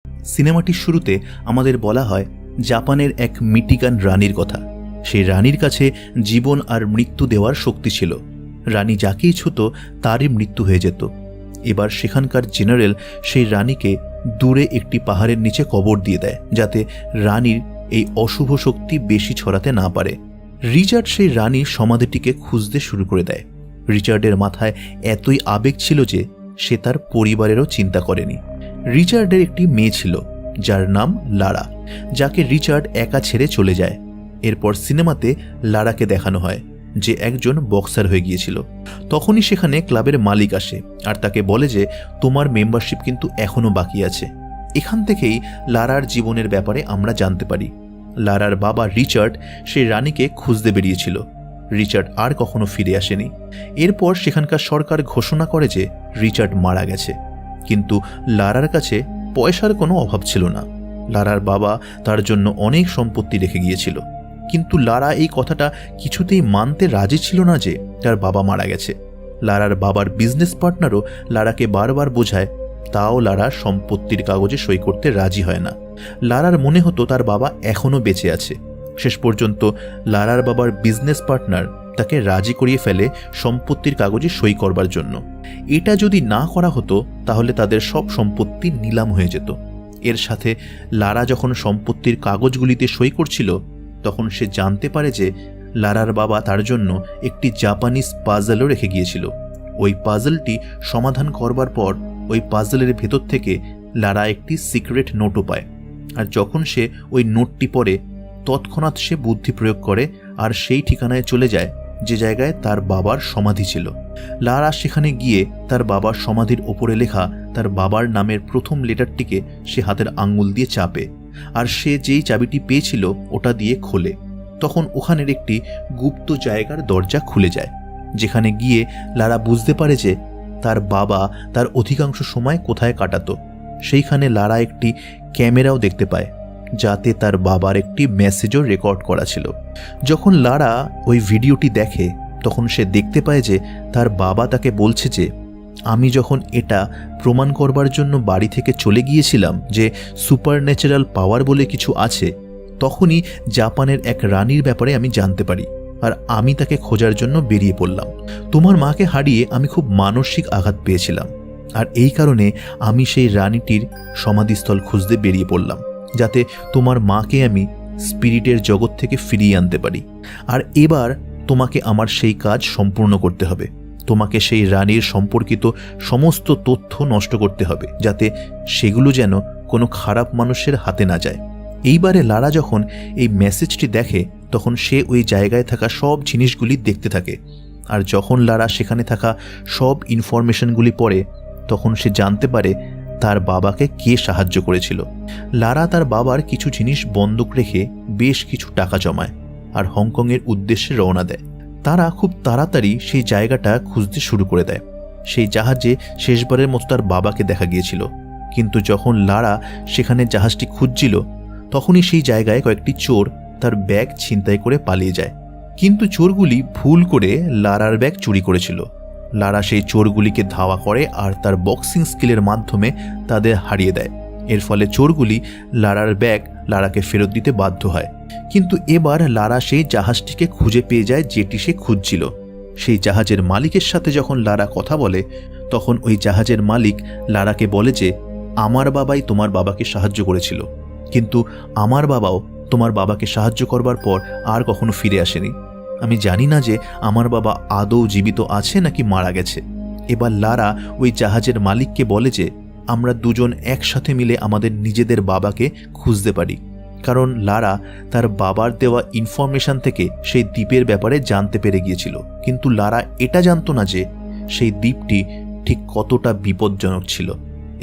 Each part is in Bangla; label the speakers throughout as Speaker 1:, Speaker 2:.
Speaker 1: সিনেমাটির শুরুতে আমাদের বলা হয় জাপানের এক মিটিগান রানীর কথা। সেই রানীর কাছে জীবন আর মৃত্যু দেওয়ার শক্তি ছিল। রানী যাকেই ছুঁতো তারই মৃত্যু হয়ে যেত। এবার সেখানকার জেনারেল সেই রানীকে দূরে একটি পাহাড়ের নিচে কবর দিয়ে দেয়, যাতে রানীর এই অশুভ শক্তি বেশি ছড়াতে না পারে। রিচার্ড সেই রানীর সমাধিটিকে খুঁজতে শুরু করে দেয়। রিচার্ডের মাথায় এতই আবেগ ছিল যে সে তার পরিবারেরও চিন্তা করেনি। রিচার্ডের একটি মেয়ে ছিল যার নাম লারা, যাকে রিচার্ড একা ছেড়ে চলে যায়। এরপর সিনেমাতে লারাকে দেখানো হয় যে একজন বক্সার হয়ে গিয়েছিল। তখনই সেখানে ক্লাবের মালিক আসে আর তাকে বলে যে তোমার মেম্বারশিপ কিন্তু এখনও বাকি আছে। এখান থেকেই লারার জীবনের ব্যাপারে আমরা জানতে পারি। লারার বাবা রিচার্ড সেই রানীকে খুঁজতে বেরিয়েছিল। রিচার্ড আর কখনো ফিরে আসেনি। এরপর সেখানকার সরকার ঘোষণা করে যে রিচার্ড মারা গেছে। কিন্তু লারার কাছে পয়সার কোনো অভাব ছিল না। লারার বাবা তার জন্য অনেক সম্পত্তি রেখে গিয়েছিল, কিন্তু লারা এই কথাটা কিছুতেই মানতে রাজি ছিল না যে তার বাবা মারা গেছে। লারার বাবার বিজনেস পার্টনারও লারাকে বারবার বোঝায়, তাও লারা সম্পত্তির কাগজে সই করতে রাজি হয় না। লারার মনে হতো তার বাবা এখনও বেঁচে আছে। শেষ পর্যন্ত লারার বাবার বিজনেস পার্টনার তাকে রাজি করিয়ে ফেলে সম্পত্তির কাগজে সই করবার জন্য। এটা যদি না করা হতো তাহলে তাদের সব সম্পত্তি নিলাম হয়ে যেত। এর সাথে লারা যখন সম্পত্তির কাগজগুলিতে সই করছিল তখন সে জানতে পারে যে লারার বাবা তার জন্য একটি জাপানিজ পাজলও রেখে গিয়েছিল। ওই পাজলটি সমাধান করবার পর ওই পাজলের ভেতর থেকে লারা একটি সিক্রেট নোটও পায়। আর যখন সে ওই নোটটি পড়ে তৎক্ষণাৎ সে বুদ্ধি প্রয়োগ করে আর সেই ঠিকানায় চলে যায় যে জায়গায় তার বাবার সমাধি ছিল। লারা সেখানে গিয়ে তার বাবার সমাধির ওপরে লেখা তার বাবার নামের প্রথম লেটারটিকে সে হাতের আঙ্গুল দিয়ে চাপে, আর সে যেই চাবিটি পেয়েছিল ওটা দিয়ে খোলে। তখন ওখানের একটি গুপ্ত জায়গার দরজা খুলে যায়, যেখানে গিয়ে লারা বুঝতে পারে যে তার বাবা তার অধিকাংশ সময় কোথায় কাটাতো। সেইখানে লারা একটি ক্যামেরাও দেখতে পায়, যাতে তার বাবার একটি মেসেজও রেকর্ড করা ছিল। যখন লারা ওই ভিডিওটি দেখে তখন সে দেখতে পায় যে তার বাবা তাকে বলছে যে আমি যখন এটা প্রমাণ করবার জন্য বাড়ি থেকে চলে গিয়েছিলাম যে সুপারন্যাচারাল পাওয়ার বলে কিছু আছে, তখনই জাপানের এক রানীর ব্যাপারে আমি জানতে পারি আর আমি তাকে খোঁজার জন্য বেরিয়ে পড়লাম। তোমার মাকে হারিয়ে আমি খুব মানসিক আঘাত পেয়েছিলাম, আর এই কারণে আমি সেই রানীটির সমাধিস্থল খুঁজতে বেরিয়ে পড়লাম, যাতে তোমার মাকে আমি স্পিরিটের জগৎ থেকে ফিরিয়ে আনতে পারি। আর এবার তোমাকে আমার সেই কাজ সম্পূর্ণ করতে হবে। তোমাকে সেই রানীর সম্পর্কিত সমস্ত তথ্য নষ্ট করতে হবে, যাতে সেগুলো যেন কোনো খারাপ মানুষের হাতে না যায়। এইবারে লারা যখন এই মেসেজটি দেখে তখন সে ওই জায়গায় থাকা সব জিনিসগুলি দেখতে থাকে। আর যখন লারা সেখানে থাকা সব ইনফরমেশনগুলি পড়ে তখন সে জানতে পারে তার বাবাকে কে সাহায্য করেছিল। লারা তার বাবার কিছু জিনিস বন্ধক রেখে বেশ কিছু টাকা জমায় আর হংকংয়ের উদ্দেশ্যে রওনা দেয়। তারা খুব তাড়াতাড়ি সেই জায়গাটা খুঁজতে শুরু করে দেয়। সেই জাহাজে শেষবারের মতো তার বাবাকে দেখা গিয়েছিল, কিন্তু যখন লারা সেখানে জাহাজটি খুঁজছিল তখনই সেই জায়গায় কয়েকটি চোর তার ব্যাগ ছিনতাই করে পালিয়ে যায়। কিন্তু চোরগুলি ভুল করে লারার ব্যাগ চুরি করেছিল। লারা সেই চোরগুলিকে ধাওয়া করে আর তার বক্সিং স্কিলের মাধ্যমে তাদের হারিয়ে দেয়। এর ফলে চোরগুলি লারার ব্যাগ লারাকে ফেরত দিতে বাধ্য হয়। কিন্তু এবার লারা সেই জাহাজটিকে খুঁজে পেয়ে যায় যেটি সে খুঁজছিল। সেই জাহাজের মালিকের সাথে যখন লারা কথা বলে তখন ওই জাহাজের মালিক লারাকে বলে যে আমার বাবাই তোমার বাবাকে সাহায্য করেছিল, কিন্তু আমার বাবাও তোমার বাবাকে সাহায্য করবার পর আর কখনো ফিরে আসেনি। আমি জানি না যে আমার বাবা আদৌ জীবিত আছে নাকি মারা গেছে। এবার লারা ওই জাহাজের মালিককে বলে যে আমরা দুজন একসাথে মিলে আমাদের নিজেদের বাবাকে খুঁজতে পারি, কারণ লারা তার বাবার দেওয়া ইনফরমেশন থেকে সেই দ্বীপের ব্যাপারে জানতে পেরে গিয়েছিল। কিন্তু লারা এটা জানতো না যে সেই দ্বীপটি ঠিক কতটা বিপজ্জনক ছিল।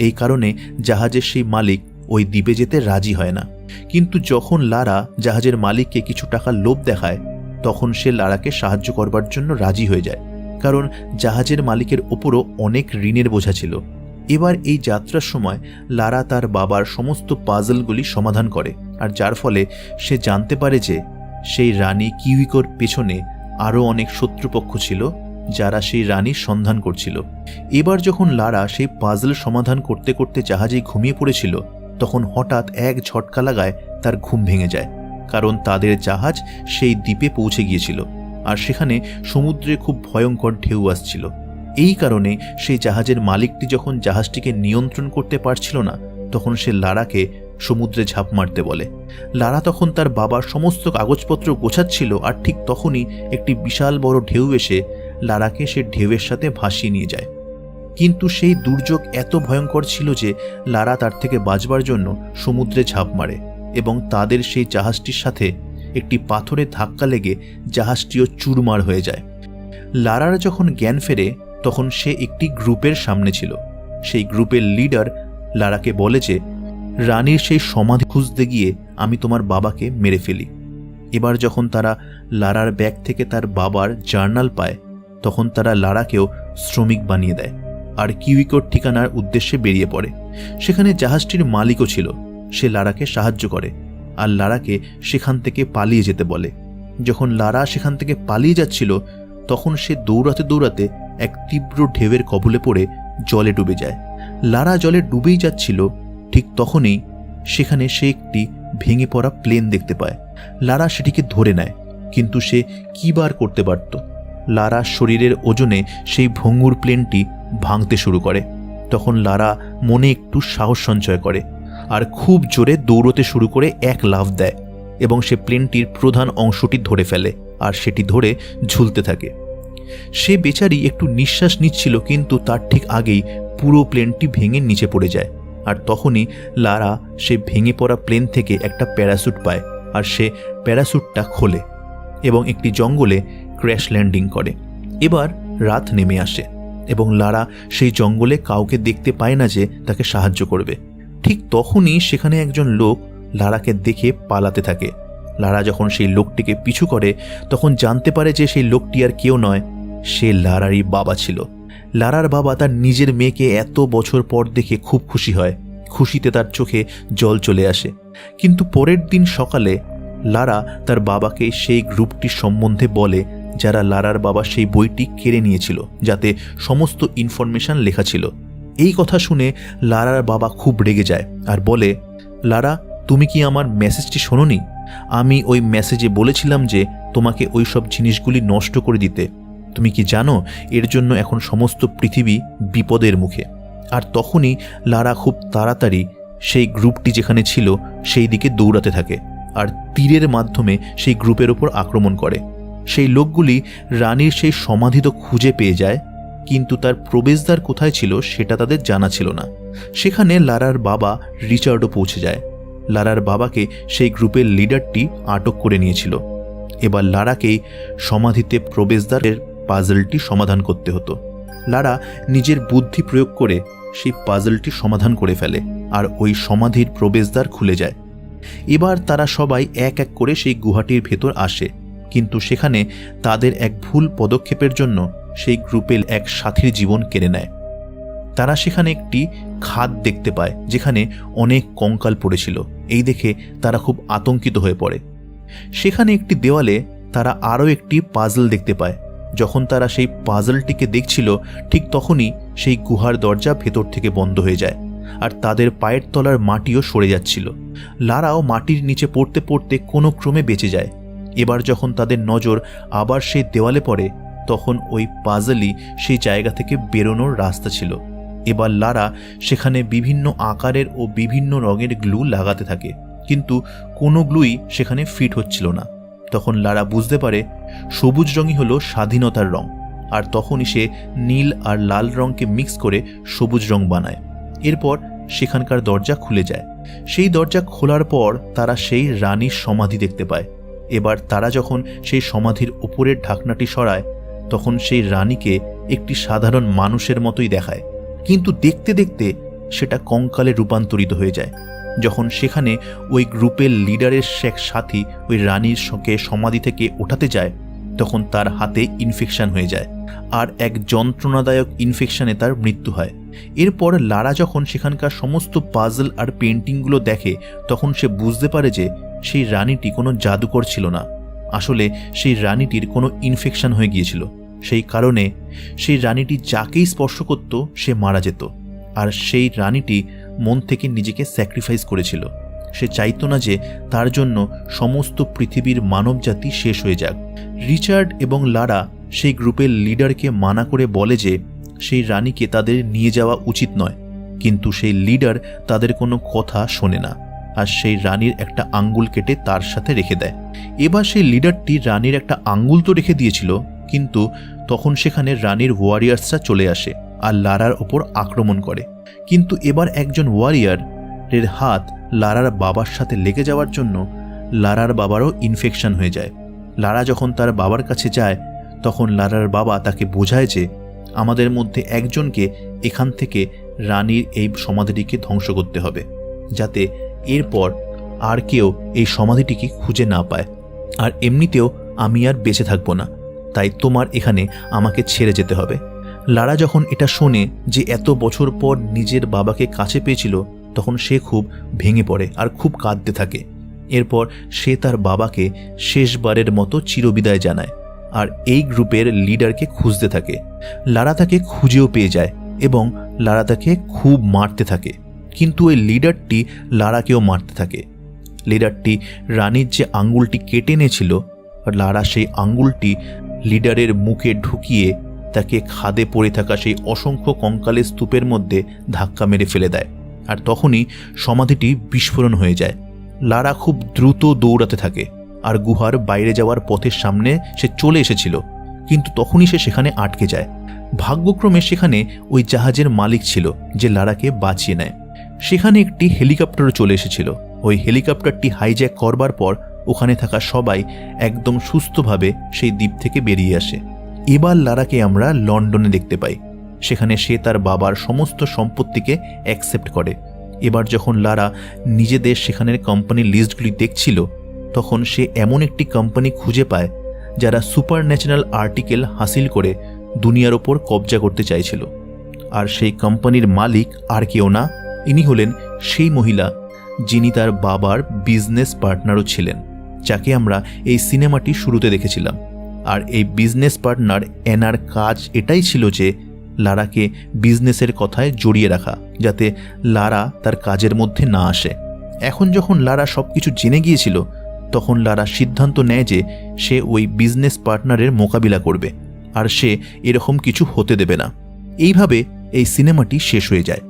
Speaker 1: এই কারণে জাহাজের সেই মালিক ওই দ্বীপে যেতে রাজি হয় না। কিন্তু যখন লারা জাহাজের মালিককে কিছু টাকার লোভ দেখায় তখন সে লারাকে সাহায্য করবার জন্য রাজি হয়ে যায়, কারণ জাহাজের মালিকের ওপরও অনেক ঋণের বোঝা ছিল। এবার এই যাত্রার সময় লারা তার বাবার সমস্ত পাজলগুলি সমাধান করে, আর যার ফলে সে জানতে পারে যে সেই রানী কিউইকোর পেছনে আরও অনেক শত্রুপক্ষ ছিল যারা সেই রানীর সন্ধান করছিল। এবার যখন লারা সেই পাজল সমাধান করতে করতে জাহাজে ঘুমিয়ে পড়েছিল তখন হঠাৎ এক ঝটকা লাগায় তার ঘুম ভেঙে যায়, কারণ তাদের জাহাজ সেই দ্বীপে পৌঁছে গিয়েছিল আর সেখানে সমুদ্রে খুব ভয়ঙ্কর ঢেউ আসছিল। এই কারণে সেই জাহাজের মালিকটি যখন জাহাজটিকে নিয়ন্ত্রণ করতে পারছিল না, তখন সে লারাকে সমুদ্রে ঝাঁপ মারতে বলে। লারা তখন তার বাবার সমস্ত কাগজপত্র গোছাচ্ছিল, আর ঠিক তখনই একটি বিশাল বড় ঢেউ এসে লারাকে সে ঢেউয়ের সাথে ভাসিয়ে নিয়ে যায়। কিন্তু সেই দুর্যোগ এত ভয়ঙ্কর ছিল যে লারা তার থেকে বাঁচবার জন্য সমুদ্রে ঝাঁপ মারে এবং তাদের সেই জাহাজটির সাথে একটি পাথরে ধাক্কা লেগে জাহাজটিও চুরমার হয়ে যায়। লারার যখন জ্ঞান ফেরে তখন সে একটি গ্রুপের সামনে ছিল। সেই গ্রুপের লিডার লারাকে বলে যে, রানীর সেই সমাধি খুঁজতে গিয়ে আমি তোমার বাবাকে মেরে ফেলি। এবার যখন তারা লারার ব্যাগ থেকে তার বাবার জার্নাল পায়, তখন তারা লারাকেও শ্রমিক বানিয়ে দেয় আর কিউইকোর ঠিকানার উদ্দেশ্যে বেরিয়ে পড়ে। সেখানে জাহাজটির মালিকও ছিল। সে লারাকে সাহায্য করে আর লারাকে সেখান থেকে পালিয়ে যেতে বলে। যখন লারা সেখান থেকে পালিয়ে যাচ্ছিল, তখন সে দৌড়াতে দৌড়াতে এক তীব্র ঢেউয়ের কবলে পড়ে জলে ডুবে যায়। লারা জলে ডুবেই যাচ্ছিল, ঠিক তখনই সেখানে সে একটি ভেঙে পড়া প্লেন দেখতে পায়। লারা সেটিকে ধরে নেয়, কিন্তু সে কি বার করতে পারত? লারার শরীরের ওজনে সেই ভঙ্গুর প্লেনটি ভাঙতে শুরু করে। তখন লারা মনে একটু সাহস সঞ্চয় করে আর খুব জোরে দৌড়তে শুরু করে এক লাফ দেয় এবং সে প্লেনটির প্রধান অংশটি ধরে ফেলে আর সেটি ধরে ঝুলতে থাকে। সে বেচারি একটু নিঃশ্বাস নিচ্ছিল, কিন্তু তার ঠিক আগেই পুরো প্লেনটি ভেঙে নিচে পড়ে যায়। আর তখনই লারা সে ভেঙে পড়া প্লেন থেকে একটা প্যারাসুট পায় আর সে প্যারাসুটটা খোলে এবং একটি জঙ্গলে ক্র্যাশ ল্যান্ডিং করে। এবার রাত নেমে আসে এবং লারা সেই জঙ্গলে কাউকে দেখতে পায় না যে তাকে সাহায্য করবে। ঠিক তখনই সেখানে একজন লোক লারাকে দেখে পালাতে থাকে। লারা যখন সেই লোকটিকে পিছু করে, তখন জানতে পারে যে সেই লোকটি আর কেউ নয়, সে লারারই বাবা ছিল। লারার বাবা তার নিজের মেয়েকে এত বছর পর দেখে খুব খুশি হয়। খুশিতে তার চোখে জল চলে আসে। কিন্তু পরের দিন সকালে লারা তার বাবাকে সেই গ্রুপটির সম্বন্ধে বলে যারা লারার বাবা সেই বইটি কেড়ে নিয়েছিল, যাতে সমস্ত ইনফরমেশন লেখা ছিল। এই কথা শুনে লারার বাবা খুব রেগে যায় আর বলে, লারা, তুমি কি আমার মেসেজটি শোনোনি? আমি ওই মেসেজে বলেছিলাম যে তোমাকে ওই সব জিনিসগুলি নষ্ট করে দিতে। তুমি কি জানো এর জন্য এখন সমস্ত পৃথিবী বিপদের মুখে? আর তখনই লারা খুব তাড়াতাড়ি সেই গ্রুপটি যেখানে ছিল সেই দিকে দৌড়াতে থাকে আর তীরের মাধ্যমে সেই গ্রুপের ওপর আক্রমণ করে। সেই লোকগুলি রানীর সেই সমাধি তো খুঁজে পেয়ে যায়, কিন্তু তার প্রবেশদ্বার কোথায় ছিল সেটা তাদের জানা ছিল না। সেখানে লারার বাবা রিচার্ডও পৌঁছে যায়। লারার বাবাকে সেই গ্রুপের লিডারটি আটক করে নিয়েছিল। এবার লারাকেই সমাধিতে প্রবেশদ্বারের পাজলটি সমাধান করতে হতো। লারা নিজের বুদ্ধি প্রয়োগ করে সেই পাজলটি সমাধান করে ফেলে আর ওই সমাধির প্রবেশদ্বার খুলে যায়। এবার তারা সবাই এক এক করে সেই গুহাটির ভেতর আসে, কিন্তু সেখানে তাদের এক ভুল পদক্ষেপের জন্য সেই গ্রুপের এক সাথীর জীবন কেড়ে নেয়। তারা সেখানে একটি খাদ দেখতে পায় যেখানে অনেক কঙ্কাল পড়েছিল। এই দেখে তারা খুব আতঙ্কিত হয়ে পড়ে। সেখানে একটি দেওয়ালে তারা আরও একটি পাজল দেখতে পায়। যখন তারা সেই পাজলটিকে দেখছিল, ঠিক তখনই সেই গুহার দরজা ভেতর থেকে বন্ধ হয়ে যায় আর তাদের পায়ের তলার মাটিও সরে যাচ্ছিল। লারাও মাটির নিচে পড়তে পড়তে কোনো ক্রমে বেঁচে যায়। এবার যখন তাদের নজর আবার সেই দেওয়ালে পড়ে, তখন ওই পাজলই সেই জায়গা থেকে বেরোনোর রাস্তা ছিল। এবার লারা সেখানে বিভিন্ন আকারের ও বিভিন্ন রঙের গ্লু লাগাতে থাকে, কিন্তু কোনো গ্লুই সেখানে ফিট হচ্ছিল না। তখন লারা বুঝতে পারে সবুজ রঙই হলো স্বাধীনতার রং, আর তখনই সে নীল আর লাল রঙকে মিক্স করে সবুজ রং বানায়। এরপর সেখানকার দরজা খুলে যায়। সেই দরজা খোলার পর তারা সেই রানীর সমাধি দেখতে পায়। এবার তারা যখন সেই সমাধির উপরের ঢাকনাটি সরায়, তখন সেই রানীকে একটি সাধারণ মানুষের মতোই দেখায়, কিন্তু দেখতে দেখতে সেটা কঙ্কালে রূপান্তরিত হয়ে যায়। যখন সেখানে ওই গ্রুপের লিডারের এক সাথী ওই রানীর সঙ্গে সমাধি থেকে ওঠাতে যায়, তখন তার হাতে ইনফেকশন হয়ে যায় আর এক যন্ত্রণাদায়ক ইনফেকশনে তার মৃত্যু হয়। এরপর লারা যখন সেখানকার সমস্ত পাজল আর পেন্টিংগুলো দেখে, তখন সে বুঝতে পারে যে সেই রানীটি কোনো জাদুকর ছিল না। আসলে সেই রানীটির কোনো ইনফেকশন হয়ে গিয়েছিল। সেই কারণে সেই রানীটি যাকেই স্পর্শ করত সে মারা যেত, আর সেই রানীটি মন থেকে নিজেকে স্যাক্রিফাইস করেছিল। সে চাইতো না যে তার জন্য সমস্ত পৃথিবীর মানবজাতি শেষ হয়ে যাক। রিচার্ড এবং লারা সেই গ্রুপের লিডারকে মানা করে বলে যে সেই রানীকে তাদের নিয়ে যাওয়া উচিত নয়, কিন্তু সেই লিডার তাদের কোনো কথা শোনে না আর সেই রানীর একটা আঙ্গুল কেটে তার সাথে রেখে দেয়। এবার সেই লিডারটি রানীর একটা আঙ্গুল তো রেখে দিয়েছিল, কিন্তু তখন সেখানে রানীর ওয়ারিয়ার্সরা চলে আসে আর লারার ওপর আক্রমণ করে। কিন্তু এবার একজন ওয়ারিয়ারের হাত লারার বাবার সাথে লেগে যাওয়ার জন্য লারার বাবারও ইনফেকশন হয়ে যায়। লারা যখন তার বাবার কাছে যায় তখন লারার বাবা তাকে বোঝায় যে আমাদের মধ্যে একজনকে এখান থেকে রানীর এই সমাধিটিকে ধ্বংস করতে হবে, যাতে এরপর আর কেউ এই সমাধিটিকে খুঁজে না পায়। আর এমনিতেও আমি আর বেঁচে থাকবো না, তাই তোমার এখানে আমাকে ছেড়ে যেতে হবে। লারা যখন এটা শোনে যে এত বছর পর নিজের বাবাকে কাছে পেয়েছিল, তখন সে খুব ভেঙে পড়ে আর খুব কাঁদতে থাকে। এরপর সে তার বাবাকে শেষবারের মতো চিরবিদায় জানায় আর এই গ্রুপের লিডারকে খুঁজতে থাকে। লারা তাকে খুঁজেও পেয়ে যায় এবং লারা তাকে খুব মারতে থাকে, কিন্তু ওই লিডারটি লারাকেও মারতে থাকে। লিডারটি রানীর যে আঙ্গুলটি কেটে নিয়েছিল, লারা সেই আঙ্গুলটি লিডারের মুখে ঢুকিয়ে তাকে খাদে পড়ে থাকা সেই অসংখ্য কঙ্কালের স্তূপের মধ্যে ধাক্কা মেরে ফেলে দেয়। আর তখনই সমাধিটি বিস্ফোরণ হয়ে যায়। লারা খুব দ্রুত দৌড়াতে থাকে আর গুহার বাইরে যাওয়ার পথের সামনে সে চলে এসেছিল, কিন্তু তখনই সে সেখানে আটকে যায়। ভাগ্যক্রমে সেখানে ওই জাহাজের মালিক ছিল যে লারাকে বাঁচিয়ে নেয়। সেখানে একটি হেলিকপ্টারও চলে এসেছিল। ওই হেলিকপ্টারটি হাইজ্যাক করবার পর ওখানে থাকা সবাই একদম সুস্থভাবে সেই দ্বীপ থেকে বেরিয়ে আসে। এবার লারাকে আমরা লন্ডনে দেখতে পাই। সেখানে সে তার বাবার সমস্ত সম্পত্তিকে অ্যাকসেপ্ট করে। এবার যখন লারা নিজেদের সেখানের কোম্পানির লিস্টগুলি দেখছিল, তখন সে এমন একটি কোম্পানি খুঁজে পায় যারা সুপার ন্যাচারাল আর্টিকেল হাসিল করে দুনিয়ার ওপর কবজা করতে চাইছিল। আর সেই কোম্পানির মালিক আর কেউ না, ইনি হলেন সেই মহিলা যিনি তার বাবার বিজনেস পার্টনারও ছিলেন, যাকে আমরা এই সিনেমাটি শুরুতে দেখেছিলাম। আর এই বিজনেস পার্টনার অ্যানার কাজ এটাই ছিল যে লারাকে বিজনেসের কথায় জড়িয়ে রাখা, যাতে লারা তার কাজের মধ্যে না আসে। এখন যখন লারা সব কিছু জেনে গিয়েছিল, তখন লারা সিদ্ধান্ত নেয় যে সে ওই বিজনেস পার্টনারের মোকাবিলা করবে আর সে এরকম কিছু হতে দেবে না। এইভাবে এই সিনেমাটি শেষ হয়ে যায়।